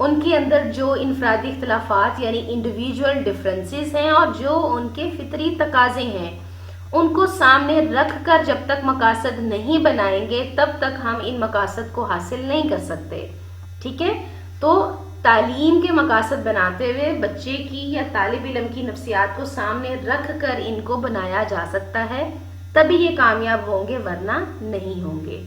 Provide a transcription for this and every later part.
ان کے اندر جو انفرادی اختلافات یعنی انڈیویجول ڈفرینسز ہیں اور جو ان کے فطری تقاضے ہیں، ان کو سامنے رکھ کر جب تک مقاصد نہیں بنائیں گے تب تک ہم ان مقاصد کو حاصل نہیں کر سکتے. ٹھیک ہے، تو تعلیم کے مقاصد بناتے ہوئے بچے کی یا طالب علم کی نفسیات کو سامنے رکھ کر ان کو بنایا جا سکتا ہے، تبھی یہ کامیاب ہوں گے ورنہ نہیں ہوں گے.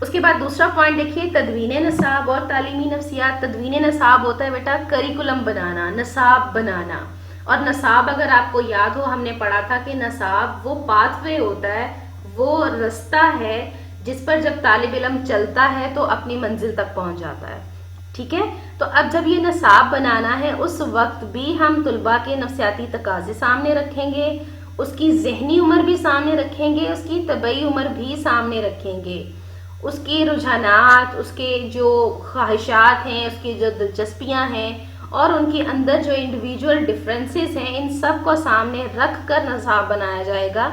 اس کے بعد دوسرا پوائنٹ دیکھیے، تدوین نصاب اور تعلیمی نفسیات. تدوین نصاب ہوتا ہے بیٹا کریکولم بنانا، نصاب بنانا. اور نصاب اگر آپ کو یاد ہو، ہم نے پڑھا تھا کہ نصاب وہ پاتھ وے ہوتا ہے، وہ رستہ ہے جس پر جب طالب علم چلتا ہے تو اپنی منزل تک پہنچ جاتا ہے. ٹھیک ہے، تو اب جب یہ نصاب بنانا ہے اس وقت بھی ہم طلباء کے نفسیاتی تقاضے سامنے رکھیں گے، اس کی ذہنی عمر بھی سامنے رکھیں گے، اس کی طبعی عمر بھی سامنے رکھیں گے، اس کے رجحانات، اس کے جو خواہشات ہیں، اس کی جو دلچسپیاں ہیں اور ان کے اندر جو انڈیویجول ڈفرینسز ہیں، ان سب کو سامنے رکھ کر نصاب بنایا جائے گا.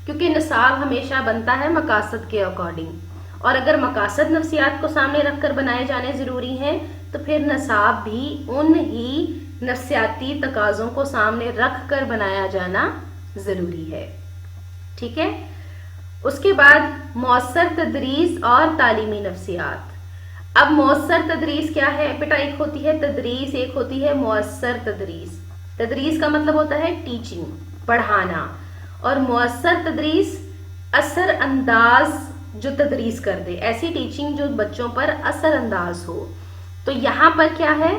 کیونکہ نصاب ہمیشہ بنتا ہے مقاصد کے اکارڈنگ، اور اگر مقاصد نفسیات کو سامنے رکھ کر بنائے جانے ضروری ہیں تو پھر نصاب بھی ان ہی نفسیاتی تقاضوں کو سامنے رکھ کر بنایا جانا ضروری ہے. ٹھیک ہے، اس کے بعد مؤثر تدریس اور تعلیمی نفسیات. اب مؤثر تدریس کیا ہے بیٹا؟ ایک ہوتی ہے تدریس، ایک ہوتی ہے مؤثر تدریس. تدریس کا مطلب ہوتا ہے ٹیچنگ، پڑھانا، اور مؤثر تدریس اثر انداز جو تدریس کر دے، ایسی ٹیچنگ جو بچوں پر اثر انداز ہو. تو یہاں پر کیا ہے،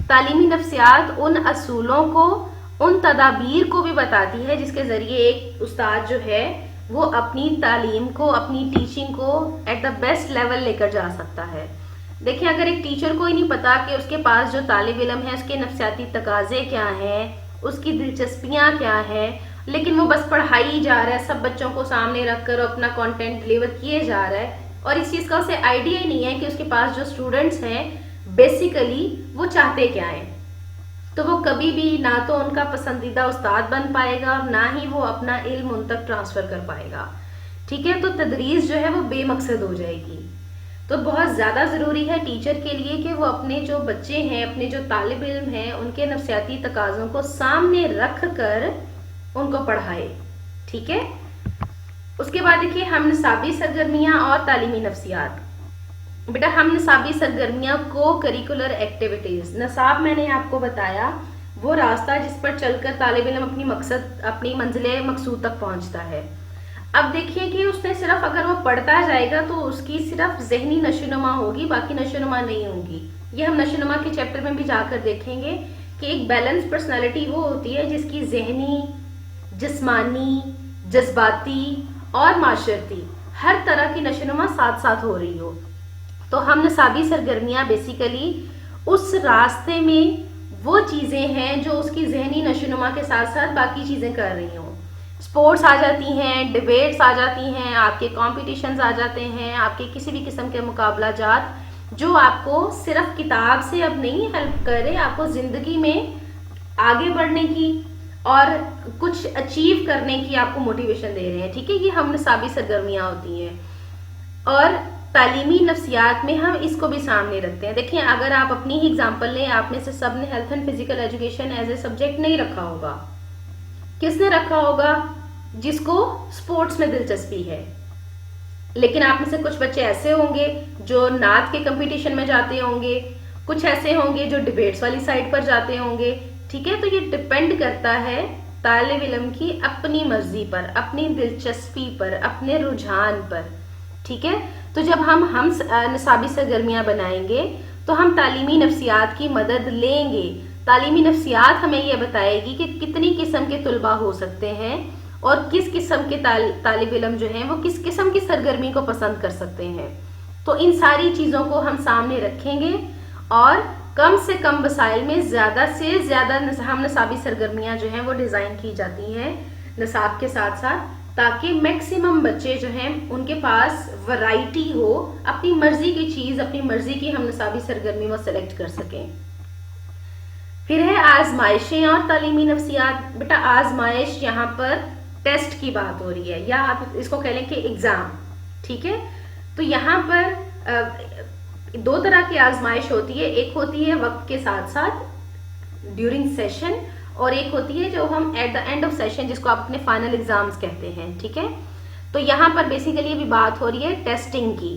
تعلیمی نفسیات ان اصولوں کو، ان تدابیر کو بھی بتاتی ہے جس کے ذریعے ایک استاد جو ہے وہ اپنی تعلیم کو، اپنی ٹیچنگ کو ایٹ دا بیسٹ لیول لے کر جا سکتا ہے. دیکھیں، اگر ایک ٹیچر کو ہی نہیں پتا کہ اس کے پاس جو طالب علم ہے اس کے نفسیاتی تقاضے کیا ہیں، اس کی دلچسپیاں کیا ہیں، لیکن وہ بس پڑھائی جا رہا ہے، سب بچوں کو سامنے رکھ کر اپنا کانٹینٹ ڈلیور کیے جا رہا ہے، اور اس چیز کا اسے آئیڈیا ہی نہیں ہے کہ اس کے پاس جو اسٹوڈنٹس ہیں بیسیکلی وہ چاہتے کیا ہیں، تو وہ کبھی بھی نہ تو ان کا پسندیدہ استاد بن پائے گا اور نہ ہی وہ اپنا علم ان تک ٹرانسفر کر پائے گا. ٹھیک ہے، تو تدریس جو ہے وہ بے مقصد ہو جائے گی. تو بہت زیادہ ضروری ہے ٹیچر کے لیے کہ وہ اپنے جو بچے ہیں، اپنے جو طالب علم ہیں، ان کے نفسیاتی تقاضوں کو سامنے رکھ کر ان کو پڑھائے. ٹھیک ہے، اس کے بعد دیکھیے ہم نصابی سرگرمیاں اور تعلیمی نفسیات. بیٹا ہم نصابی سرگرمیاں کو کریکولر ایکٹیویٹیز، نصاب میں نے آپ کو بتایا وہ راستہ جس پر چل کر طالب علم اپنی منزل مقصود تک پہنچتا ہے. اب دیکھیے کہ اس نے صرف اگر وہ پڑھتا جائے گا تو اس کی صرف ذہنی نشوونما ہوگی، باقی نشوونما نہیں ہوگی. یہ ہم نشوونما کے چیپٹر میں بھی جا کر دیکھیں گے کہ ایک بیلنس پرسنالٹی وہ ہوتی ہے جس کی ذہنی، جسمانی، جذباتی اور معاشرتی ہر طرح کی نشوونما ساتھ ساتھ ہو رہی ہو. تو ہم نصابی سرگرمیاں بیسیکلی اس راستے میں وہ چیزیں ہیں جو اس کی ذہنی نشوونما کے ساتھ ساتھ باقی چیزیں کر رہی ہوں. سپورٹس آ جاتی ہیں، ڈیبیٹس آ جاتی ہیں، آپ کے کمپٹیشنز آ جاتے ہیں، آپ کے کسی بھی قسم کے مقابلہ جات جو آپ کو صرف کتاب سے اب نہیں ہیلپ کر رہے، آپ کو زندگی میں آگے بڑھنے کی اور کچھ اچیو کرنے کی آپ کو موٹیویشن دے رہے ہیں. ٹھیک ہے، یہ ہم نصابی سرگرمیاں ہوتی ہیں. اور تعلیمی نفسیات میں ہم اس کو بھی سامنے رکھتے ہیں. دیکھیں، اگر آپ اپنی ہی اگزامپل لیں، آپ میں سے سب نے health and physical education as a subject نہیں رکھا ہوگا. کس نے رکھا ہوگا؟ جس کو سپورٹس میں دلچسپی ہے. لیکن آپ میں سے کچھ بچے ایسے ہوں گے جو نعت کے کمپٹیشن میں جاتے ہوں گے، کچھ ایسے ہوں گے جو ڈیبیٹس والی سائڈ پر جاتے ہوں گے. ٹھیک ہے، تو یہ ڈپینڈ کرتا ہے طالب علم کی اپنی مرضی پر، اپنی دلچسپی پر، اپنے رجحان پر. ٹھیک ہے، تو جب ہم نصابی سرگرمیاں بنائیں گے تو ہم تعلیمی نفسیات کی مدد لیں گے. تعلیمی نفسیات ہمیں یہ بتائے گی کہ کتنی قسم کے طلباء ہو سکتے ہیں اور کس قسم کے طالب علم جو ہیں وہ کس قسم کی سرگرمی کو پسند کر سکتے ہیں. تو ان ساری چیزوں کو ہم سامنے رکھیں گے اور کم سے کم وسائل میں زیادہ سے زیادہ ہم نصابی سرگرمیاں جو ہیں وہ ڈیزائن کی جاتی ہیں نصاب کے ساتھ ساتھ، تاکہ میکسیمم بچے جو ہیں ان کے پاس ورائٹی ہو، اپنی مرضی کی چیز، اپنی مرضی کی ہم نصابی سرگرمی وہ سلیکٹ کر سکیں. پھر ہے آزمائشیں اور تعلیمی نفسیات. بیٹا آزمائش یہاں پر ٹیسٹ کی بات ہو رہی ہے، یا آپ اس کو کہہ لیں کہ ایگزام. ٹھیک ہے، تو یہاں پر دو طرح کی آزمائش ہوتی ہے، ایک ہوتی ہے وقت کے ساتھ ساتھ ڈیورنگ سیشن، اور ایک ہوتی ہے جو ہم at the end of session, جس کو آپ اپنے فائنل ایگزامس کہتے ہیں. ٹھیک ہے، تو یہاں پر بیسیکلی ابھی بات ہو رہی ہے ٹیسٹنگ کی.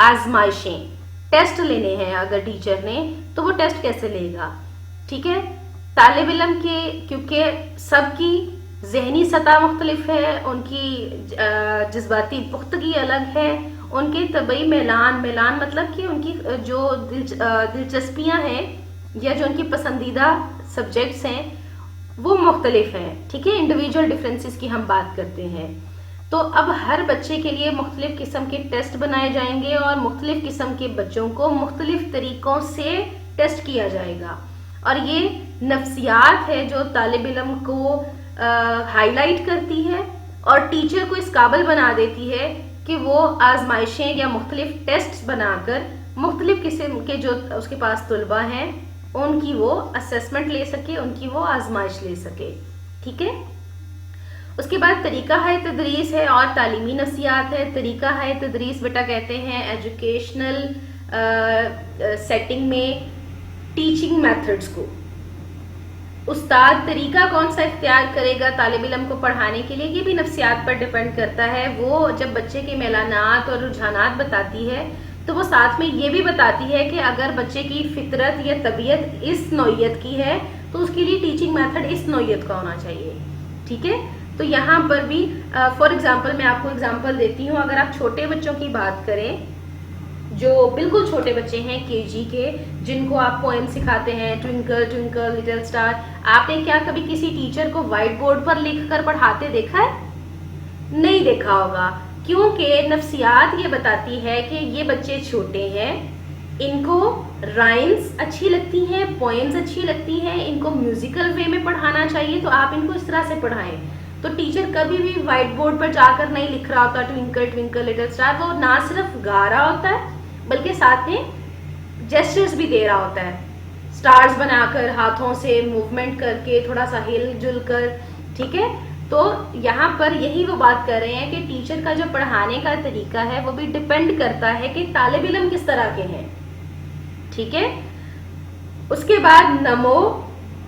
آزمائشیں، ٹیسٹ لینے ہیں اگر ٹیچر نے تو وہ ٹیسٹ کیسے لے گا. ٹھیک ہے، طالب علم کے کیونکہ سب کی ذہنی سطح مختلف ہے، ان کی جذباتی پختگی الگ ہے، ان کے طبعی میلان مطلب کہ ان کی جو دلچسپیاں ہیں یا جو ان کی پسندیدہ سبجیکٹس ہیں وہ مختلف ہیں. ٹھیک ہے، انڈیویجول ڈفرینسز کی ہم بات کرتے ہیں. تو اب ہر بچے کے لیے مختلف قسم کے ٹیسٹ بنائے جائیں گے اور مختلف قسم کے بچوں کو مختلف طریقوں سے ٹیسٹ کیا جائے گا. اور یہ نفسیات ہے جو طالب علم کو ہائی لائٹ کرتی ہے اور ٹیچر کو اس قابل بنا دیتی ہے کہ وہ آزمائشیں یا مختلف ٹیسٹ بنا کر مختلف قسم کے جو اس کے پاس طلبہ ہیں ان کی وہ اسیسمنٹ لے سکے، ان کی وہ آزمائش لے سکے. ٹھیک ہے، اس کے بعد طریقہ ہے تدریس ہے اور تعلیمی نفسیات ہے. طریقہ ہے تدریس بیٹا کہتے ہیں ایجوکیشنل سیٹنگ میں ٹیچنگ میتھڈز کو. استاد طریقہ کون سا اختیار کرے گا طالب علم کو پڑھانے کے لیے، یہ بھی نفسیات پر ڈیپینڈ کرتا ہے. وہ جب بچے کے میلانات اور رجحانات بتاتی ہے تو وہ ساتھ میں یہ بھی بتاتی ہے کہ اگر بچے کی فطرت یا طبیعت اس نوعیت کی ہے تو اس کے لیے ٹیچنگ میتھڈ اس نوعیت کا ہونا چاہیے. ٹھیک ہے، تو یہاں پر بھی فار ایگزامپل میں آپ کو ایگزامپل دیتی ہوں. اگر آپ چھوٹے بچوں کی بات کریں جو بالکل چھوٹے بچے ہیں KG کے، جن کو آپ پوئم سکھاتے ہیں ٹوئنکل ٹوئنکل لٹل اسٹار، آپ نے کیا کبھی کسی ٹیچر کو وائٹ بورڈ پر لکھ کر پڑھاتے دیکھا ہے؟ نہیں دیکھا ہوگا، کیونکہ نفسیات یہ بتاتی ہے کہ یہ بچے چھوٹے ہیں، ان کو رائمز اچھی لگتی ہیں، پوئمز اچھی لگتی ہیں، ان کو میوزیکل وے میں پڑھانا چاہیے، تو آپ ان کو اس طرح سے پڑھائیں. تو ٹیچر کبھی بھی وائٹ بورڈ پر جا کر نہیں لکھ رہا ہوتا ٹوئنکل ٹوئنکل لٹل اسٹار. وہ نہ صرف گا رہا ہوتا ہے بلکہ ساتھ میں جیسچرز بھی دے رہا ہوتا ہے، سٹارز بنا کر، ہاتھوں سے موومنٹ کر کے، تھوڑا سا ہل جل کر. ٹھیک ہے، تو یہاں پر یہی وہ بات کر رہے ہیں کہ ٹیچر کا جو پڑھانے کا طریقہ ہے وہ بھی ڈیپینڈ کرتا ہے کہ طالب علم کس طرح کے ہیں. ٹھیک ہے، اس کے بعد نمو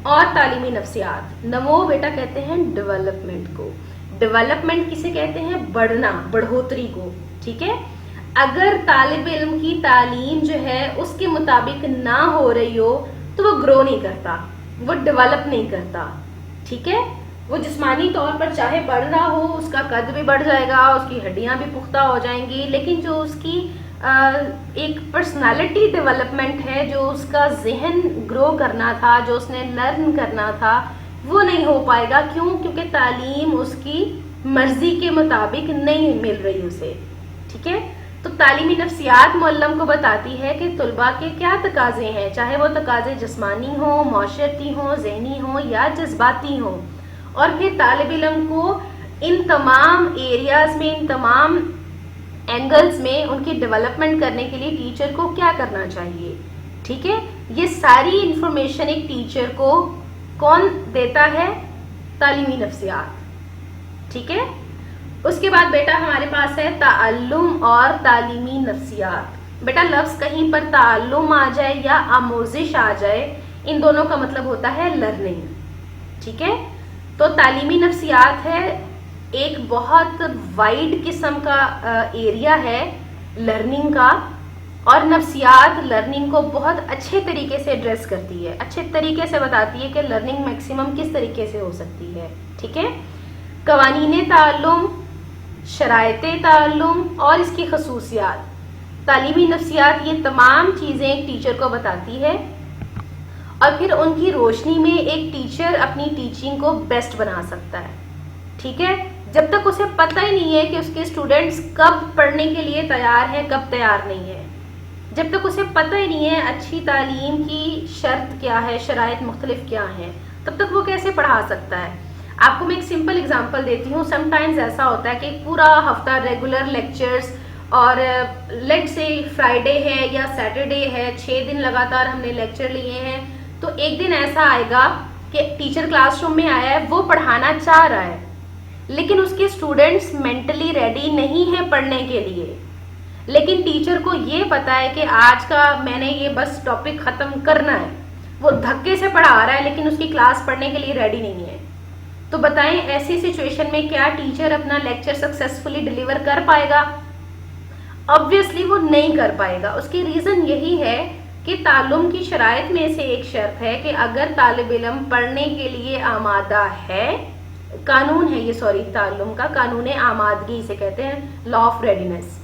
اور تعلیمی نفسیات. نمو بیٹا کہتے ہیں ڈیولپمنٹ کو. ڈیولپمنٹ کسے کہتے ہیں؟ بڑھنا، بڑھوتری کو. ٹھیک ہے، اگر طالب علم کی تعلیم جو ہے اس کے مطابق نہ ہو رہی ہو تو وہ گرو نہیں کرتا، وہ ڈیولپ نہیں کرتا. ٹھیک ہے، وہ جسمانی طور پر چاہے بڑھ رہا ہو، اس کا قد بھی بڑھ جائے گا، اس کی ہڈیاں بھی پختہ ہو جائیں گی، لیکن جو اس کی ایک پرسنالٹی ڈیولپمنٹ ہے، جو اس کا ذہن گرو کرنا تھا، جو اس نے لرن کرنا تھا، وہ نہیں ہو پائے گا. کیوں؟ کیونکہ تعلیم اس کی مرضی کے مطابق نہیں مل رہی اسے. ٹھیک ہے، تو تعلیمی نفسیات معلم کو بتاتی ہے کہ طلباء کے کیا تقاضے ہیں، چاہے وہ تقاضے جسمانی ہوں، معاشرتی ہوں، ذہنی ہوں یا جذباتی ہوں. اور پھر طالب علم کو ان تمام ایریاز میں، ان تمام اینگلز میں ان کی ڈیولپمنٹ کرنے کے لیے ٹیچر کو کیا کرنا چاہیے. ٹھیک ہے، یہ ساری انفارمیشن ایک ٹیچر کو کون دیتا ہے؟ تعلیمی نفسیات. ٹھیک ہے، اس کے بعد بیٹا ہمارے پاس ہے تعلم اور تعلیمی نفسیات. بیٹا لفظ کہیں پر تعلم آ جائے یا آموزش آ جائے، ان دونوں کا مطلب ہوتا ہے لرننگ. ٹھیک ہے، تو تعلیمی نفسیات ہے ایک بہت وائڈ قسم کا ایریا ہے لرننگ کا، اور نفسیات لرننگ کو بہت اچھے طریقے سے ایڈریس کرتی ہے، اچھے طریقے سے بتاتی ہے کہ لرننگ میکسیمم کس طریقے سے ہو سکتی ہے. ٹھیک ہے، قوانین تعلم، شرائط تعلم اور اس کی خصوصیات. تعلیمی نفسیات یہ تمام چیزیں ایک ٹیچر کو بتاتی ہے اور پھر ان کی روشنی میں ایک ٹیچر اپنی ٹیچنگ کو بیسٹ بنا سکتا ہے. ٹھیک ہے، جب تک اسے پتہ ہی نہیں ہے کہ اس کے اسٹوڈنٹس کب پڑھنے کے لیے تیار ہیں، کب تیار نہیں ہے، جب تک اسے پتہ ہی نہیں ہے اچھی تعلیم کی شرط کیا ہے، شرائط مختلف کیا ہیں، تب تک وہ کیسے پڑھا سکتا ہے. آپ کو میں ایک سمپل اگزامپل دیتی ہوں. سم ٹائمز ایسا ہوتا ہے کہ پورا ہفتہ ریگولر لیکچرز، اور لیٹ سے فرائیڈے ہے یا سیٹرڈے ہے، 6 دن لگاتار ہم نے لیکچر لیے ہیں، تو ایک دن ایسا آئے گا کہ ٹیچر کلاس روم میں آیا ہے، وہ پڑھانا چاہ رہا ہے لیکن اس کے اسٹوڈنٹس مینٹلی ریڈی نہیں ہیں پڑھنے کے لیے. لیکن ٹیچر کو یہ پتا ہے کہ آج کا میں نے یہ بس ٹاپک ختم کرنا ہے، وہ دھکے سے پڑھا رہا ہے لیکن اس کی کلاس پڑھنے کے لیے ریڈی نہیں ہے، تو بتائیں ایسی سچویشن میں کیا ٹیچر اپنا لیکچر سکسیسفلی ڈیلیور کر پائے گا؟ آبویسلی وہ نہیں کر پائے گا. اس کی ریزن یہی ہے کہ تعلم کی شرائط میں سے ایک شرط ہے کہ اگر طالب علم پڑھنے کے لیے آمادہ ہے، قانون ہے یہ، تعلم کا قانون آمادگی اسے کہتے ہیں، لا آف ریڈینس.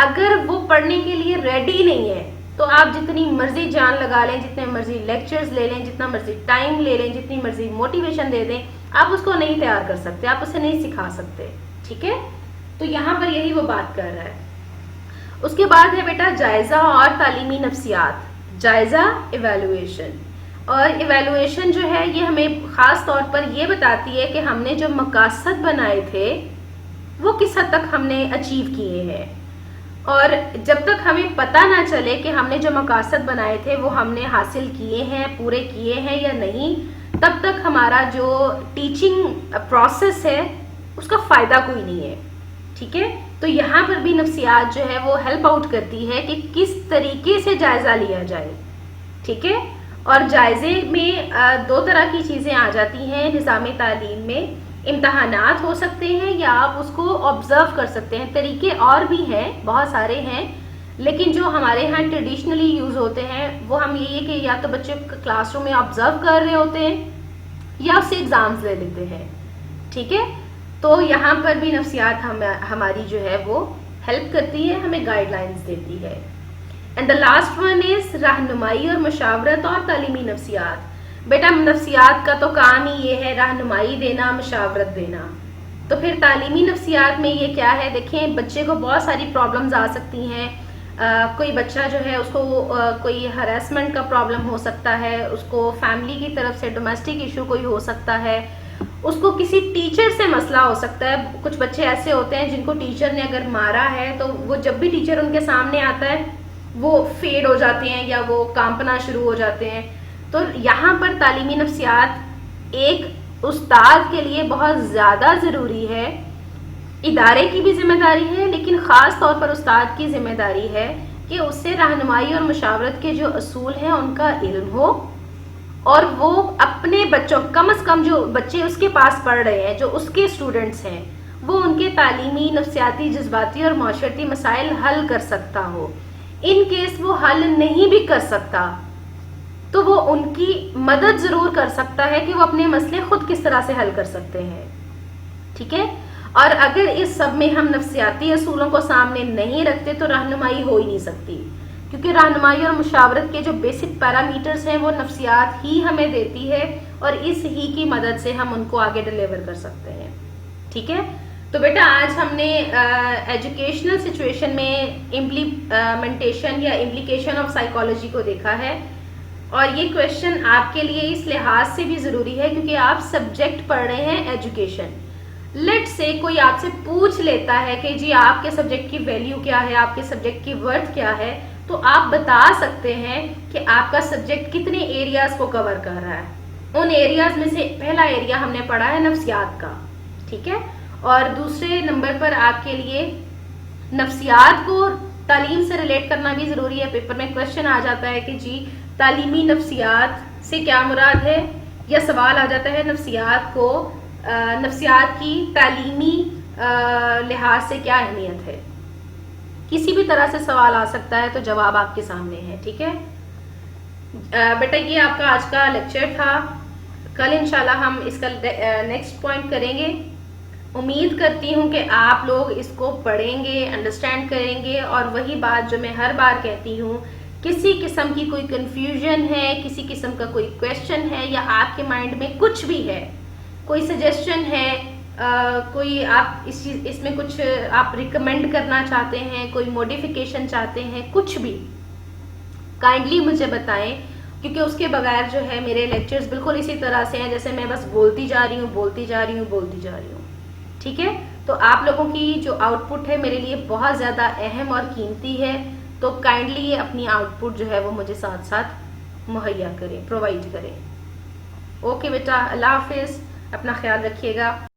اگر وہ پڑھنے کے لیے ریڈی نہیں ہے تو آپ جتنی مرضی جان لگا لیں، جتنے مرضی لیکچرز لے لیں، جتنا مرضی ٹائم لے لیں، جتنی مرضی موٹیویشن دے دیں، آپ اس کو نہیں تیار کر سکتے، آپ اسے نہیں سکھا سکتے. ٹھیک ہے، تو یہاں پر یہی وہ بات کر رہا ہے. اس کے بعد ہے بیٹا جائزہ اور تعلیمی نفسیات. جائزہ ایویلویشن، اور ایویلویشن جو ہے یہ ہمیں خاص طور پر یہ بتاتی ہے کہ ہم نے جو مقاصد بنائے تھے وہ کس حد تک ہم نے اچیو کیے ہیں. اور جب تک ہمیں پتہ نہ چلے کہ ہم نے جو مقاصد بنائے تھے وہ ہم نے حاصل کیے ہیں، پورے کیے ہیں یا نہیں، تب تک ہمارا جو ٹیچنگ پروسیس ہے اس کا فائدہ کوئی نہیں ہے. ٹھیک ہے، تو یہاں پر بھی نفسیات جو ہے وہ ہیلپ آؤٹ کرتی ہے کہ کس طریقے سے جائزہ لیا جائے. ٹھیک ہے، اور جائزے میں دو طرح کی چیزیں آ جاتی ہیں نظام تعلیم میں. امتحانات ہو سکتے ہیں یا آپ اس کو آبزرو کر سکتے ہیں. طریقے اور بھی ہیں، بہت سارے ہیں، لیکن جو ہمارے ہاں ٹریڈیشنلی یوز ہوتے ہیں وہ ہم یہ کہ یا تو بچے کلاس روم میں آبزرو کر رہے ہوتے ہیں یا اس سے ایگزامز لے لیتے ہیں. ٹھیک ہے، تو یہاں پر بھی نفسیات ہماری جو ہے وہ ہیلپ کرتی ہے، ہمیں گائیڈ لائنز دیتی ہے. And the last one is رہنمائی اور مشاورت اور تعلیمی نفسیات. بیٹا نفسیات کا تو کام ہی یہ ہے رہنمائی دینا، مشاورت دینا. تو پھر تعلیمی نفسیات میں یہ کیا ہے؟ دیکھیں بچے کو بہت ساری پرابلمز آ سکتی ہیں. کوئی بچہ جو ہے اس کو کوئی ہراسمنٹ کا پرابلم ہو سکتا ہے، اس کو فیملی کی طرف سے ڈومیسٹک ایشو کوئی ہو سکتا ہے، اس کو کسی ٹیچر سے مسئلہ ہو سکتا ہے. کچھ بچے ایسے ہوتے ہیں جن کو ٹیچر نے اگر مارا ہے تو وہ جب بھی ٹیچر ان کے سامنے آتا ہے وہ فیڈ ہو جاتے ہیں یا وہ کانپنا شروع ہو جاتے ہیں. تو یہاں پر تعلیمی نفسیات ایک استاد کے لیے بہت زیادہ ضروری ہے. ادارے کی بھی ذمہ داری ہے لیکن خاص طور پر استاد کی ذمہ داری ہے کہ اس سے رہنمائی اور مشاورت کے جو اصول ہیں ان کا علم ہو، اور وہ اپنے بچوں، کم از کم جو بچے اس کے پاس پڑھ رہے ہیں، جو اس کے اسٹوڈنٹس ہیں، وہ ان کے تعلیمی، نفسیاتی، جذباتی اور معاشرتی مسائل حل کر سکتا ہو. ان کیس وہ حل نہیں بھی کر سکتا تو وہ ان کی مدد ضرور کر سکتا ہے کہ وہ اپنے مسئلے خود کس طرح سے حل کر سکتے ہیں. ٹھیک ہے، اور اگر اس سب میں ہم نفسیاتی اصولوں کو سامنے نہیں رکھتے تو رہنمائی ہو ہی نہیں سکتی، کیونکہ رہنمائی اور مشاورت کے جو بیسک پیرامیٹرز ہیں وہ نفسیات ہی ہمیں دیتی ہے، اور اس ہی کی مدد سے ہم ان کو آگے ڈیلیور کر سکتے ہیں. ٹھیک ہے، تو بیٹا آج ہم نے ایجوکیشنل سچویشن میں امپلیمنٹیشن یا امپلیکیشن آف سائیکالوجی کو دیکھا ہے. اور یہ کویشچن آپ کے لیے اس لحاظ سے بھی ضروری ہے کیونکہ آپ سبجیکٹ پڑھ رہے ہیں ایجوکیشن. لیٹ سے کوئی آپ سے پوچھ لیتا ہے کہ جی آپ کے سبجیکٹ کی ویلیو کیا ہے، آپ کے سبجیکٹ کی ورتھ کیا ہے، تو آپ بتا سکتے ہیں کہ آپ کا سبجیکٹ کتنے ایریاز کو کور کر رہا ہے. ان ایریاز میں سے پہلا ایریا ہم نے پڑھا ہے نفسیات کا. ٹھیک ہے، اور دوسرے نمبر پر آپ کے لیے نفسیات کو تعلیم سے ریلیٹ کرنا بھی ضروری ہے. پیپر میں کویشچن آ جاتا ہے کہ جی تعلیمی نفسیات سے کیا مراد ہے، یا سوال آ جاتا ہے نفسیات کو نفسیات کی تعلیمی لحاظ سے کیا اہمیت ہے. کسی بھی طرح سے سوال آ سکتا ہے تو جواب آپ کے سامنے ہے. ٹھیک ہے بیٹا، یہ آپ کا آج کا لیکچر تھا. کل انشاءاللہ ہم اس کا نیکسٹ پوائنٹ کریں گے. امید کرتی ہوں کہ آپ لوگ اس کو پڑھیں گے، انڈرسٹینڈ کریں گے، اور وہی بات جو میں ہر بار کہتی ہوں، کسی قسم کی کوئی کنفیوژن ہے، کسی قسم کا کوئی کویشچن ہے، یا آپ کے مائنڈ میں کچھ بھی ہے، کوئی سجیشن ہے، کوئی آپ اس میں کچھ آپ ریکمینڈ کرنا چاہتے ہیں، کوئی موڈیفیکیشن چاہتے ہیں، کچھ بھی کائنڈلی مجھے بتائیں، کیونکہ اس کے بغیر جو ہے میرے لیکچرز بالکل اسی طرح سے ہیں جیسے میں بس بولتی جا رہی ہوں. ٹھیک ہے، تو آپ لوگوں کی جو آؤٹ پٹ ہے میرے لیے بہت زیادہ اہم اور قیمتی ہے، تو کائنڈلی یہ اپنی آؤٹ پٹ جو ہے وہ مجھے ساتھ ساتھ مہیا کریں، پرووائڈ کریں. اوکے بیٹا، اللہ حافظ، اپنا خیال رکھیے گا.